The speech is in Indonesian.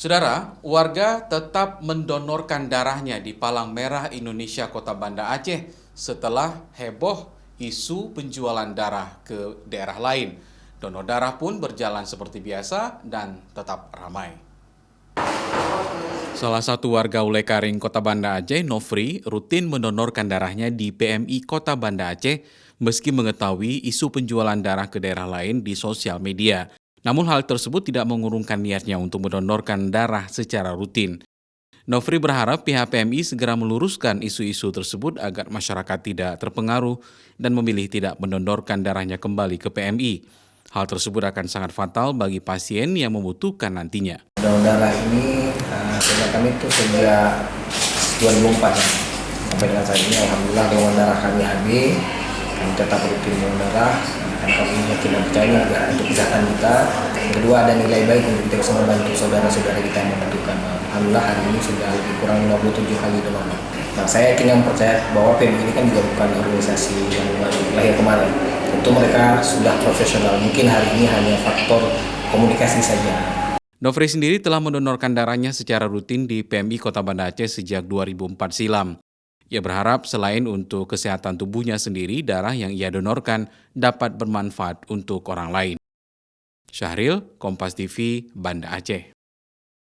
Saudara, warga tetap mendonorkan darahnya di Palang Merah Indonesia Kota Banda Aceh setelah heboh isu penjualan darah ke daerah lain. Donor darah pun berjalan seperti biasa dan tetap ramai. Salah satu warga Ulekaring Kota Banda Aceh, Nofri, rutin mendonorkan darahnya di PMI Kota Banda Aceh meski mengetahui isu penjualan darah ke daerah lain di sosial media. Namun hal tersebut tidak mengurungkan niatnya untuk mendonorkan darah secara rutin. Nofri berharap pihak PMI segera meluruskan isu-isu tersebut agar masyarakat tidak terpengaruh dan memilih tidak mendonorkan darahnya kembali ke PMI. Hal tersebut akan sangat fatal bagi pasien yang membutuhkan nantinya. Donor darah ini sejak kami itu sejak 2004 ya. Sampai dengan saat ini alhamdulillah donor darah kami habis. Kami tetap rutin donor darah. Kami yakin dan percaya juga untuk kesehatan kita. Yang kedua ada nilai baik untuk kita bisa membantu saudara-saudara kita yang membutuhkan. Alhamdulillah hari ini sudah lebih kurang 57 kali donor. Nah, saya yakin dan percaya bahwa PMI ini kan juga bukan organisasi yang lahir kemarin. Tentu mereka sudah profesional. Mungkin hari ini hanya faktor komunikasi saja. Nofri sendiri telah mendonorkan darahnya secara rutin di PMI Kota Banda Aceh sejak 2004 silam. Ia berharap selain untuk kesehatan tubuhnya sendiri, darah yang ia donorkan dapat bermanfaat untuk orang lain. Syahril, Kompas TV, Banda Aceh.